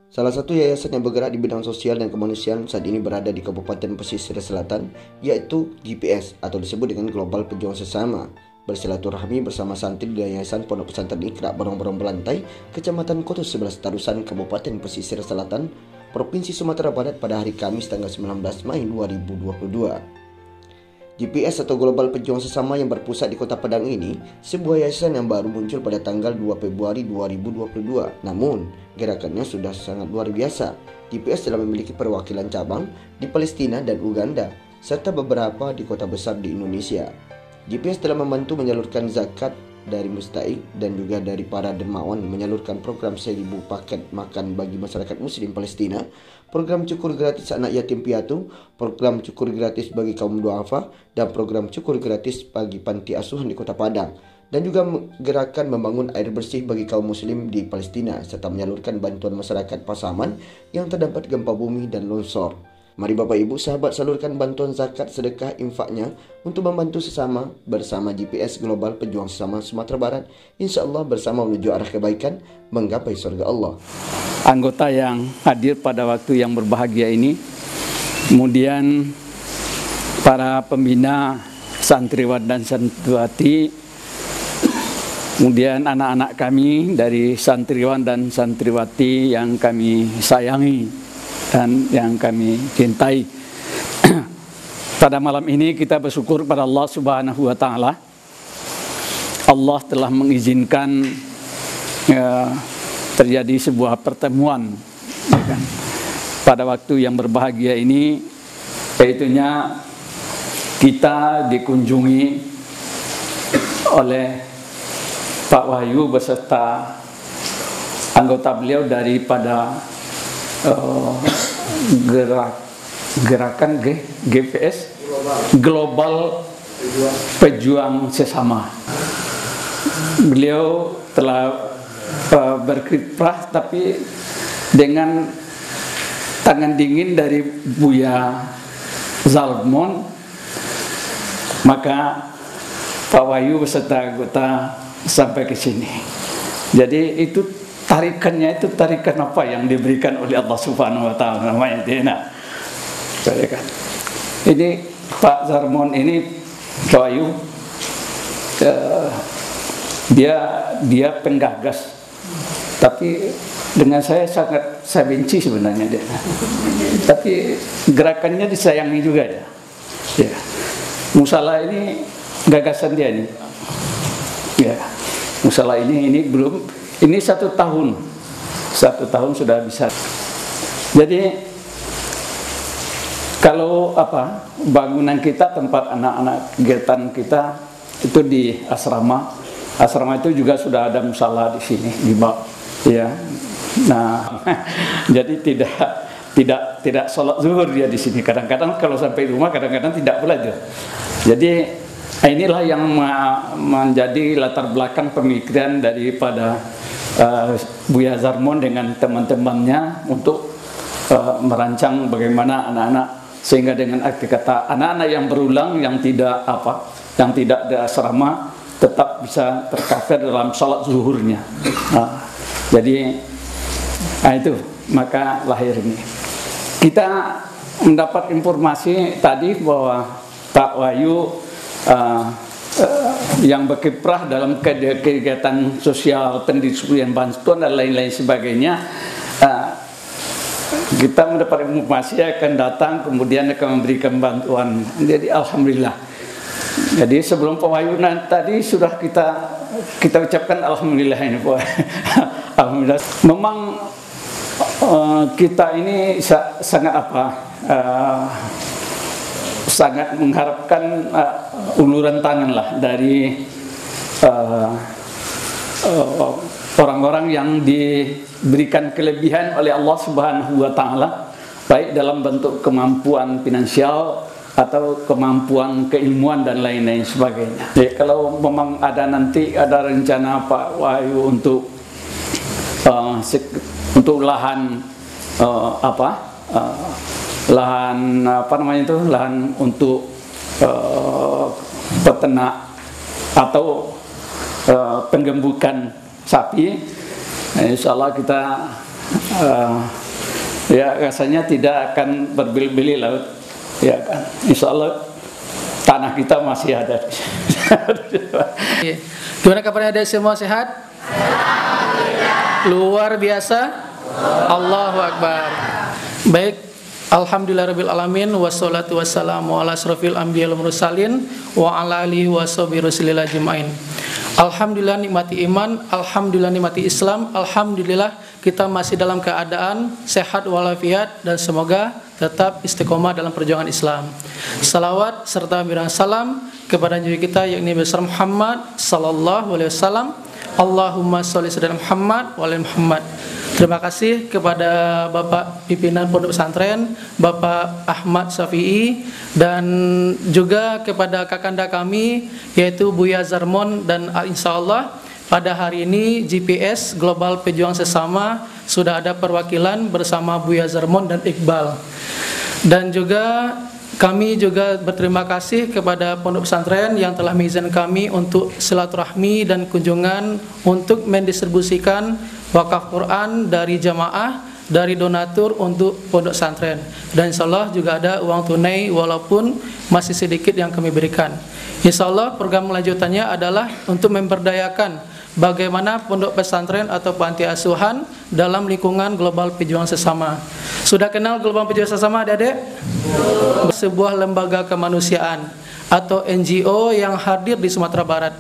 Salah satu yayasan yang bergerak di bidang sosial dan kemanusiaan saat ini berada di Kabupaten Pesisir Selatan, yaitu GPS atau disebut dengan Global Pejuang Sesama, bersilaturahmi bersama santri di Yayasan Pondok Pesantren Iqra Barong-Barong Belantai, Kecamatan Kotus 11 Tarusan, Kabupaten Pesisir Selatan, Provinsi Sumatera Barat pada hari Kamis tanggal 19 Mei 2022. GPS atau Global Pejuang Sesama yang berpusat di Kota Padang ini sebuah yayasan yang baru muncul pada tanggal 2 Februari 2022. Namun, gerakannya sudah sangat luar biasa. GPS telah memiliki perwakilan cabang di Palestina dan Uganda, serta beberapa di kota besar di Indonesia. GPS telah membantu menyalurkan zakat dari mustaik dan juga dari para dermawan, menyalurkan program 1000 paket makan bagi masyarakat muslim Palestina, program cukur gratis anak yatim piatu, program cukur gratis bagi kaum duafa, dan program cukur gratis bagi panti asuhan di Kota Padang, dan juga gerakan membangun air bersih bagi kaum muslim di Palestina, serta menyalurkan bantuan masyarakat Pasaman yang terdapat gempa bumi dan longsor. Mari Bapak Ibu sahabat salurkan bantuan zakat sedekah infaknya untuk membantu sesama bersama GPS Global Pejuang Sesama Sumatera Barat. Insya Allah bersama menuju arah kebaikan, menggapai surga Allah. Anggota yang hadir pada waktu yang berbahagia ini, kemudian para pembina santriwan dan santriwati, kemudian anak-anak kami dari santriwan dan santriwati yang kami sayangi dan yang kami cintai. Pada malam ini kita bersyukur pada Allah Subhanahu wa Ta'ala. Allah telah mengizinkan terjadi sebuah pertemuan pada waktu yang berbahagia ini, yaitunya kita dikunjungi oleh Pak Wahyu beserta anggota beliau daripada gerakan GPS Global Pejuang Sesama. Beliau telah berkiprah tapi dengan tangan dingin dari Buya Zalmon, maka Pak Wahyu beserta anggota sampai ke sini. Jadi itu tarikannya itu tarikan apa yang diberikan oleh Allah Subhanahu wa Ta'ala, namanya DNA. Tarikan. Ini Pak Zarmon ini, Pak Ayu, dia penggagas, tapi dengan saya benci sebenarnya dia. Tapi gerakannya disayangi juga dia. Ya. Musala ini gagasan dia nih. Ya. Musala ini belum. Ini 1 tahun sudah bisa. Jadi kalau bangunan kita, tempat anak-anak kegiatan kita itu di asrama. Asrama itu juga sudah ada musala di sini di bawah. Ya. Nah, jadi tidak sholat zuhur dia di sini. Kadang-kadang kalau sampai rumah kadang-kadang tidak belajar. Jadi inilah yang menjadi latar belakang pemikiran daripada Buya Zarmon dengan teman-temannya untuk merancang bagaimana anak-anak, sehingga dengan arti kata anak-anak yang berulang, yang tidak di asrama tetap bisa tercover dalam sholat zuhurnya. Jadi itu maka lahir ini. Kita mendapat informasi tadi bahwa Pak Wahyu yang berkiprah dalam kegiatan sosial, pendistribusian bantuan dan lain-lain sebagainya. Kita mendapat informasi akan datang, kemudian akan memberikan bantuan. Jadi alhamdulillah. Jadi sebelum Pak Wahyu tadi sudah kita ucapkan alhamdulillah ini Pak. Alhamdulillah. Memang kita ini sangat sangat mengharapkan uluran tangan lah dari orang-orang yang diberikan kelebihan oleh Allah Subhanahu wa Ta'ala, baik dalam bentuk kemampuan finansial atau kemampuan keilmuan dan lain-lain sebagainya. Jadi kalau memang nanti ada rencana Pak Wahyu untuk lahan lahan untuk peternak atau penggembukan sapi, insya Allah kita ya rasanya tidak akan berbili-bili laut, ya kan. Insya Allah tanah kita masih ada. Gimana kabarnya, ada semua sehat? Luar biasa. Allahu Akbar. Baik, alhamdulillahirabbil alamin, wassalatu wassalamu ala asrofil anbiya wal mursalin wa ala alihi washabihi rasulillah ajmain. Alhamdulillah nikmati iman, alhamdulillah nikmati Islam, alhamdulillah kita masih dalam keadaan sehat walafiat dan semoga tetap istiqomah dalam perjuangan Islam. Salawat serta berikan salam kepada Nabi kita yakni besar Muhammad sallallahu alaihi wasallam. Allahumma sholli ala Muhammad wa ala Muhammad. Terima kasih kepada Bapak pimpinan Pondok Pesantren, Bapak Ahmad Syafi'i, dan juga kepada kakanda kami yaitu Buya Zarmon, dan insyaallah pada hari ini GPS Global Pejuang Sesama sudah ada perwakilan bersama Buya Zarmon dan Iqbal. Dan juga kami juga berterima kasih kepada Pondok Pesantren yang telah mengizinkan kami untuk silaturahmi dan kunjungan untuk mendistribusikan wakaf Quran dari jamaah, dari donatur untuk Pondok Pesantren. Dan insyaallah juga ada uang tunai walaupun masih sedikit yang kami berikan. Insyaallah program lanjutannya adalah untuk memberdayakan bagaimana pondok pesantren atau panti asuhan dalam lingkungan Global Pejuang Sesama. Sudah kenal Global Pejuang Sesama, adik-adik? Sebuah lembaga kemanusiaan atau NGO yang hadir di Sumatera Barat,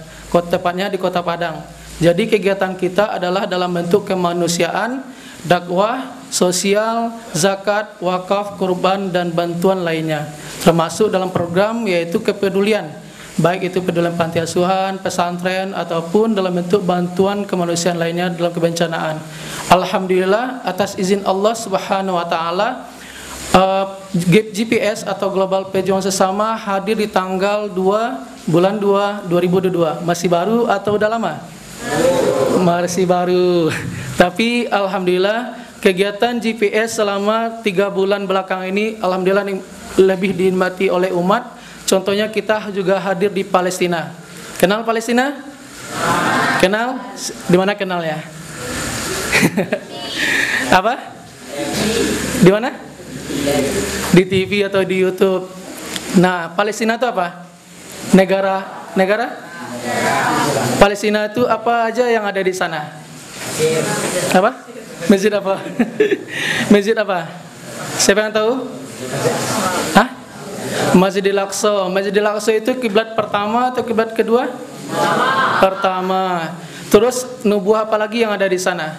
tepatnya di Kota Padang. Jadi kegiatan kita adalah dalam bentuk kemanusiaan, dakwah, sosial, zakat, wakaf, kurban, dan bantuan lainnya. Termasuk dalam program yaitu kepedulian, baik itu pedulian panti asuhan, pesantren, ataupun dalam bentuk bantuan kemanusiaan lainnya dalam kebencanaan. Alhamdulillah atas izin Allah Subhanahu wa taala, GPS atau Global Pejuang Sesama hadir di tanggal 2 bulan 2 2022. Masih baru atau udah lama? Masih baru. Tapi alhamdulillah kegiatan GPS selama 3 bulan belakang ini alhamdulillah lebih dinikmati oleh umat. Contohnya kita juga hadir di Palestina. Kenal Palestina? Kenal? Di mana kenalnya? Apa? Di mana? Di TV atau di YouTube. Nah, Palestina itu apa? Negara? Palestina itu apa aja yang ada di sana? Apa? Masjid apa? Masjid apa? Siapa yang tahu? Hah? Masjidil Aqsa. Masjidil Aqsa itu kiblat pertama atau kiblat kedua? Pertama. Terus nubuah apa lagi yang ada di sana?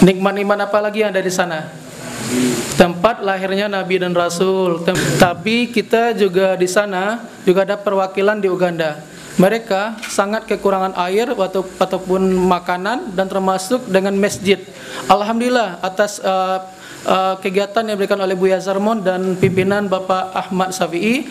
Nikmat-nikmat apa lagi yang ada di sana? Tempat lahirnya Nabi dan Rasul. Tapi kita juga di sana juga ada perwakilan di Uganda. Mereka sangat kekurangan air ataupun makanan dan termasuk dengan masjid. Alhamdulillah atas kegiatan yang diberikan oleh Buya Zarmon dan pimpinan Bapak Ahmad Syafi'i,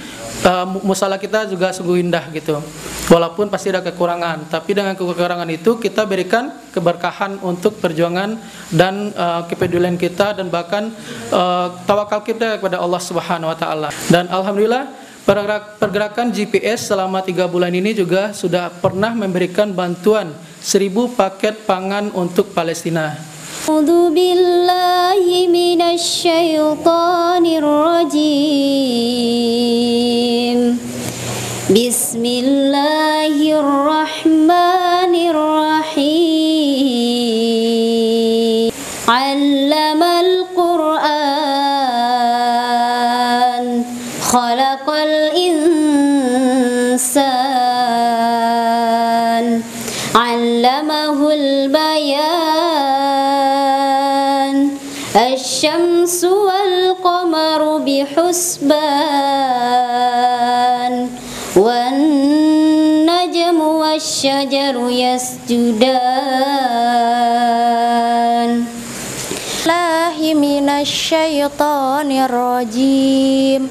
musala kita juga sungguh indah gitu. Walaupun pasti ada kekurangan, tapi dengan kekurangan itu kita berikan keberkahan untuk perjuangan dan kepedulian kita dan bahkan tawakal kita kepada Allah Subhanahu wa taala. Dan alhamdulillah pergerakan GPS selama 3 bulan ini juga sudah pernah memberikan bantuan 1000 paket pangan untuk Palestina. أعوذ بالله من الشيطان الرجيم بسم الله الرحمن الرحيم علم القرآن خلق الإنسان علمه البيان الشمس والقمر بحسبان والنجم والشجر يسجدان الله من الشيطان الرجيم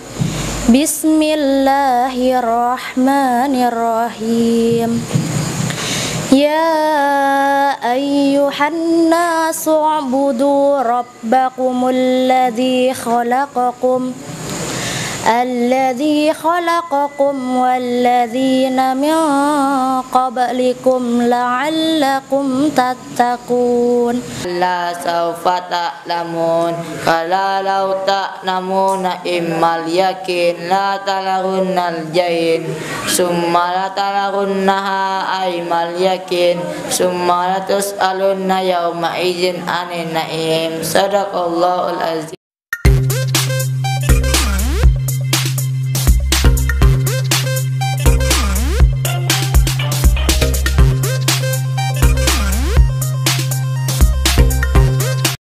بسم الله الرحمن الرحيم يا أيها الناس اعبدوا ربكم الذي خلقكم الذي خلقكم والذين من قبلكم لعلكم تتقون لا سوف تعلمون كلا لو تعلمون إما اليقين لا ترون الجحيم ثم لترونها عين اليقين ثم لتسألن يومئذ عن النعيم صدق الله العظيم.